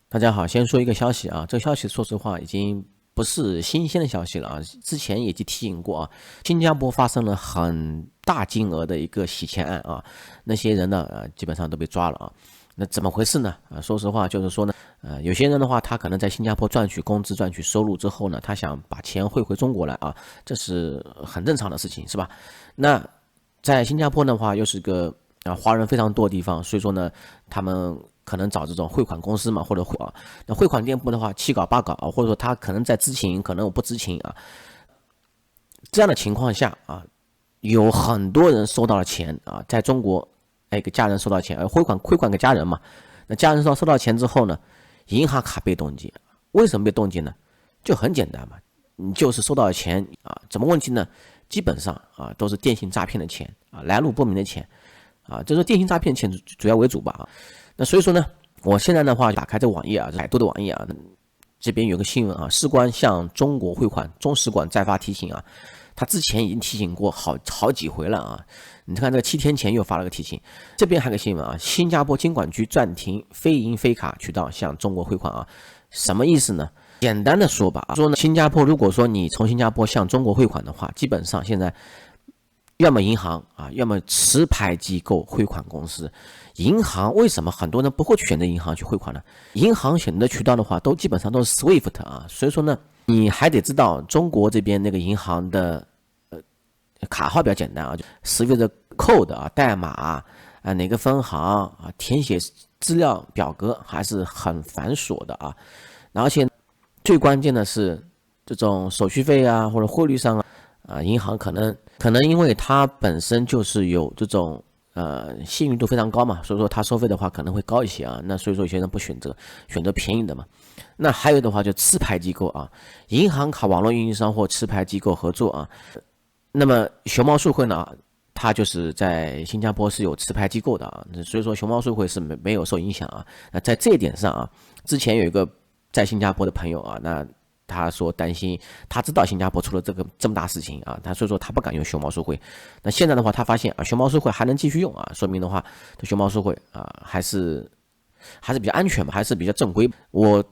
大家好，先说一个消息啊，这个消息说实话已经不是新鲜的消息了啊，之前已经提醒过啊，新加坡发生了很大金额的一个洗钱案啊，那些人呢，基本上都被抓了啊。那怎么回事呢？说实话就是说呢，有些人的话，他可能在新加坡赚取工资、赚取收入之后呢，他想把钱汇回中国来啊，这是很正常的事情，是吧？那在新加坡的话，又是个华人非常多的地方，所以说呢，他们可能找这种汇款公司嘛，或者那汇款店铺的话七搞八搞啊，或者说他可能在知情，可能我不知情啊，这样的情况下啊，有很多人收到了钱啊，在中国，给家人收到钱，汇款给家人嘛，那家人收到钱之后呢，银行卡被冻结，为什么被冻结呢？就很简单嘛，你就是收到了钱啊，怎么问题呢？基本上啊都是电信诈骗的钱啊，来路不明的钱啊，就是电信诈骗钱主要为主吧啊。那所以说呢，我现在的话打开这个网页啊，百度的网页啊，这边有个新闻啊，事关向中国汇款，中使馆再发提醒啊，他之前已经提醒过好几回了啊。你看这个7天前又发了个提醒，这边还有个新闻啊，新加坡金管局暂停非银非卡渠道向中国汇款啊，什么意思呢？简单的说吧，说呢，新加坡如果说你从新加坡向中国汇款的话，基本上现在要么银行啊，要么持牌机构汇款公司。银行为什么很多人不会去选择银行去汇款呢？银行选择渠道的话，都基本上都是 SWIFT 啊，所以说呢，你还得知道中国这边那个银行的卡号比较简单啊，就SWIFT code 啊，代码啊，哪个分行啊，填写资料表格还是很繁琐的啊，而且最关键的是这种手续费啊，或者汇率上银行可能因为它本身就是有这种信誉度非常高嘛，所以说它收费的话可能会高一些啊。那所以说有些人不选择便宜的嘛。那还有的话就持牌机构啊，银行卡网络运营商或持牌机构合作啊。那么熊猫数汇呢，它就是在新加坡是有持牌机构的啊，所以说熊猫数汇是没有受影响啊。那在这一点上啊，之前有一个在新加坡的朋友啊，那他说担心，他知道新加坡出了这么大事情啊，所以说他不敢用熊猫数汇。那现在的话，他发现啊，熊猫数汇还能继续用啊，说明的话，这熊猫数汇啊还是比较安全嘛，还是比较正规。我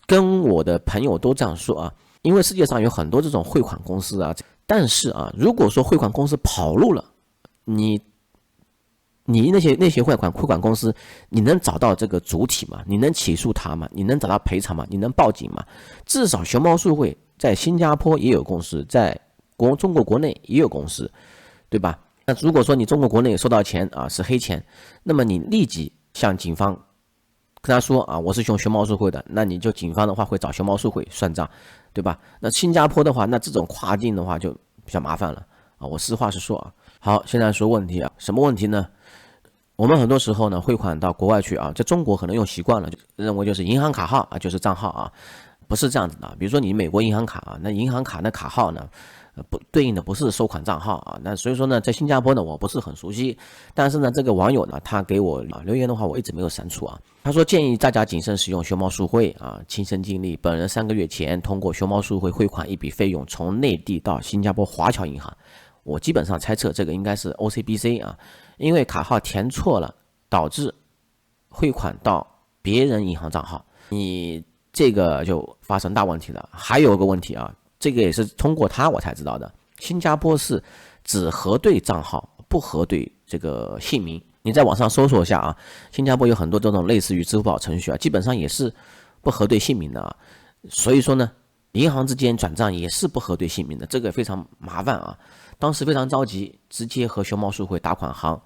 跟我的朋友都这样说啊，因为世界上有很多这种汇款公司啊，但是啊，如果说汇款公司跑路了，你那些汇款公司，你能找到这个主体吗？你能起诉他吗？你能找到赔偿吗？你能报警吗？至少熊猫数汇在新加坡也有公司，在中国国内也有公司，对吧？那如果说你中国国内收到钱啊是黑钱，那么你立即向警方跟他说啊，我是用熊猫数汇的，那你就警方的话会找熊猫数汇算账，对吧？那新加坡的话，那这种跨境的话就比较麻烦了啊。我实话实说啊。好，现在说问题啊，什么问题呢？我们很多时候呢汇款到国外去啊，在中国可能用习惯了，就认为就是银行卡号啊就是账号啊，不是这样子的。比如说你美国银行卡啊，那银行卡那卡号呢，不对应的不是收款账号啊。那所以说呢，在新加坡呢我不是很熟悉，但是呢这个网友呢他给我留言的话，我一直没有删除啊。他说建议大家谨慎使用熊猫数汇啊，亲身经历，本人3个月前通过熊猫数汇汇款一笔费用，从内地到新加坡华侨银行。我基本上猜测这个应该是 OCBC 啊，因为卡号填错了，导致汇款到别人银行账号，你这个就发生大问题了。还有个问题啊，这个也是通过他我才知道的，新加坡是只核对账号，不核对这个姓名。你在网上搜索一下啊，新加坡有很多这种类似于支付宝程序啊，基本上也是不核对姓名的啊。所以说呢，银行之间转账也是不核对姓名的，这个非常麻烦啊。当时非常着急，直接和熊猫数汇打款行、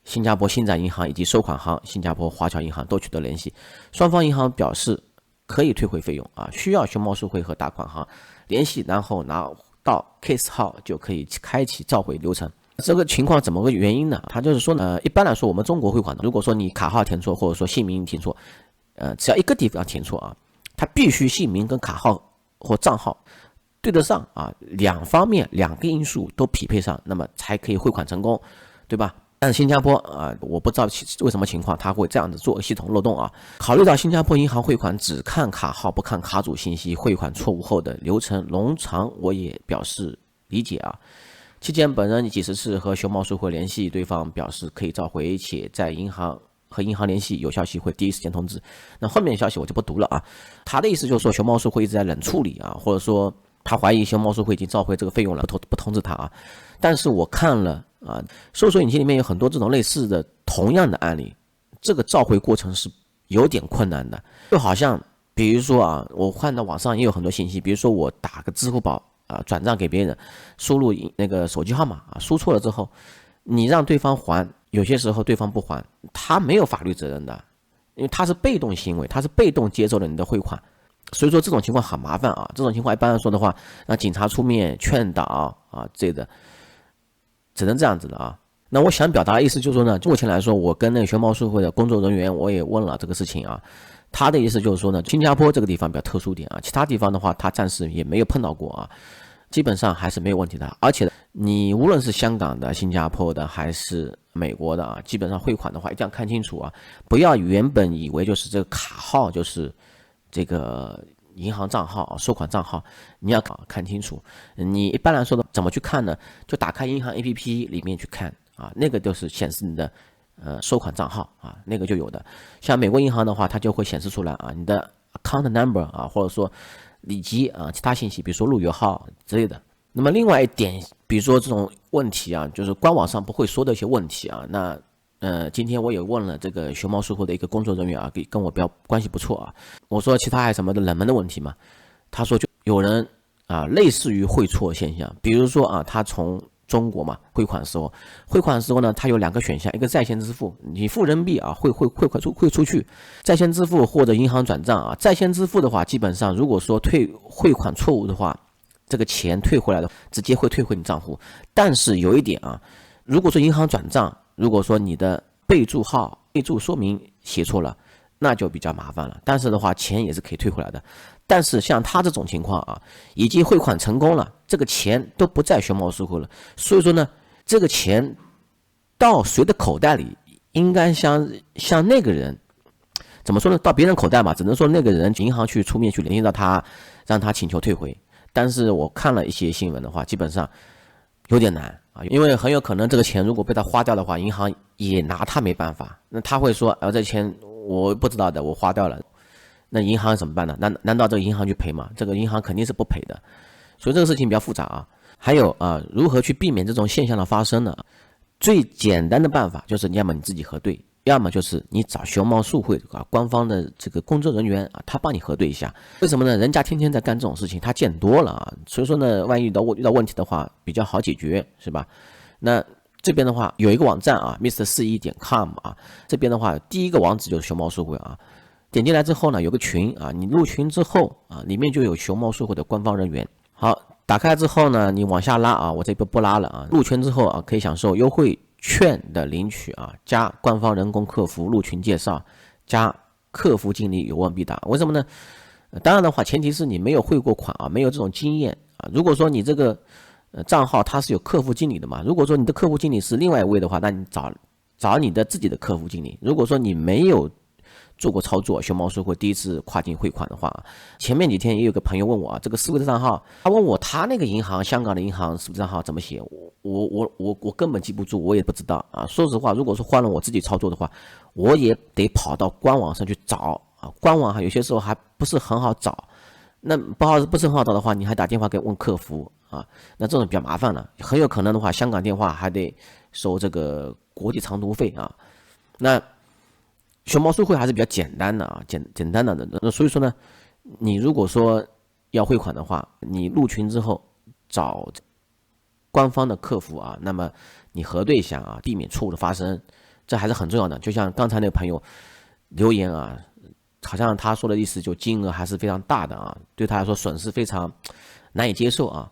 新加坡星展银行以及收款行新加坡华侨银行都取得联系，双方银行表示可以退回费用啊，需要熊猫数汇和打款行联系，然后拿到 case 号就可以开启召回流程。这个情况怎么个原因呢？他就是说呢，一般来说我们中国汇款，如果说你卡号填错或者说姓名填错，只要一个地方填错啊，它必须姓名跟卡号或账号对得上啊，两方面两个因素都匹配上，那么才可以汇款成功，对吧？但是新加坡啊，我不知道为什么情况他会这样子做系统漏洞啊。考虑到新加坡银行汇款只看卡号不看卡主信息，汇款错误后的流程冗长，我也表示理解啊。期间本人几十次和熊猫数汇联系，对方表示可以召回，且在银行和银行联系，有消息会第一时间通知。那后面的消息我就不读了啊。他的意思就是说，熊猫数会一直在冷处理啊，或者说他怀疑熊猫数会已经召回这个费用了，不通知他啊。但是我看了啊，搜索引擎里面有很多这种类似的同样的案例，这个召回过程是有点困难的，就好像比如说啊，我看到网上也有很多信息，比如说我打个支付宝啊转账给别人，输入那个手机号码啊，输错了之后，你让对方还，有些时候对方不还，他没有法律责任的，因为他是被动行为，他是被动接受了你的汇款，所以说这种情况很麻烦啊。这种情况一般来说的话，让警察出面劝导啊，这个只能这样子的啊。那我想表达的意思就是说呢，目前来说，我跟那个熊猫数会的工作人员我也问了这个事情啊，他的意思就是说呢，新加坡这个地方比较特殊点啊，其他地方的话他暂时也没有碰到过啊，基本上还是没有问题的。而且你无论是香港的、新加坡的还是美国的啊，基本上汇款的话一定要看清楚啊，不要原本以为就是这个卡号就是这个银行账号、收款账号，你要看清楚。你一般来说的怎么去看呢？就打开银行 APP 里面去看啊，那个就是显示你的收款账号啊，那个就有的。像美国银行的话，它就会显示出来啊，你的 account number 啊，或者说以及其他信息，比如说路由号之类的。那么另外一点，比如说这种问题啊，就是官网上不会说的一些问题啊，那今天我也问了这个熊猫数会的一个工作人员啊，跟我比较关系不错啊。我说其他还有什么的冷门的问题吗？他说就有人啊，类似于汇错现象，比如说啊，他从中国嘛汇款的时候呢，他有两个选项，一个在线支付，你付人民币啊，汇出去，在线支付或者银行转账啊。在线支付的话，基本上如果说汇款错误的话，这个钱退回来的直接会退回你账户。但是有一点啊，如果说银行转账，如果说你的备注号、备注说明写错了，那就比较麻烦了。但是的话，钱也是可以退回来的。但是像他这种情况啊，已经汇款成功了，这个钱都不在熊猫数会了，所以说呢，这个钱到谁的口袋里，应该像那个人怎么说呢？到别人口袋嘛，只能说那个人银行去出面去联系到他，让他请求退回。但是我看了一些新闻的话，基本上有点难啊，因为很有可能这个钱如果被他花掉的话，银行也拿他没办法。那他会说，这钱我不知道的，我花掉了，那银行怎么办呢？难道这个银行去赔吗？这个银行肯定是不赔的。所以这个事情比较复杂啊。还有啊，如何去避免这种现象的发生呢？最简单的办法就是，要么你自己核对，要么就是你找熊猫数会啊官方的这个工作人员啊，他帮你核对一下。为什么呢？人家天天在干这种事情，他见多了啊，所以说呢，万一遇到问题的话，比较好解决，是吧？那这边的话有一个网站啊 ，mr41.com 啊，这边的话第一个网址就是熊猫数会啊，点进来之后呢，有个群啊，你入群之后啊，里面就有熊猫数会的官方人员。好，打开之后呢，你往下拉啊，我这边不拉了啊。入群之后啊，可以享受优惠券的领取啊，加官方人工客服入群介绍，加客服经理有问必答。为什么呢？当然的话，前提是你没有汇过款啊，没有这种经验啊。如果说你这个账号它是有客服经理的嘛，如果说你的客服经理是另外一位的话，那你找你的自己的客服经理。如果说你没有做过操作，熊猫数会第一次跨境汇款的话，前面几天也有个朋友问我啊，这个思维的账号，他问我他那个银行，香港的银行思维账号怎么写，我根本记不住，我也不知道啊。说实话，如果说换了我自己操作的话，我也得跑到官网上去找啊，官网有些时候还不是很好找，那不是很好找的话，你还打电话给问客服啊，那这种比较麻烦了，很有可能的话，香港电话还得收这个国际长途费啊，那。熊猫数会还是比较简单的啊，简单的。那所以说呢，你如果说要汇款的话，你入群之后找官方的客服啊，那么你核对一下啊，避免错误的发生，这还是很重要的。就像刚才那个朋友留言啊，好像他说的意思就金额还是非常大的啊，对他来说损失非常难以接受啊。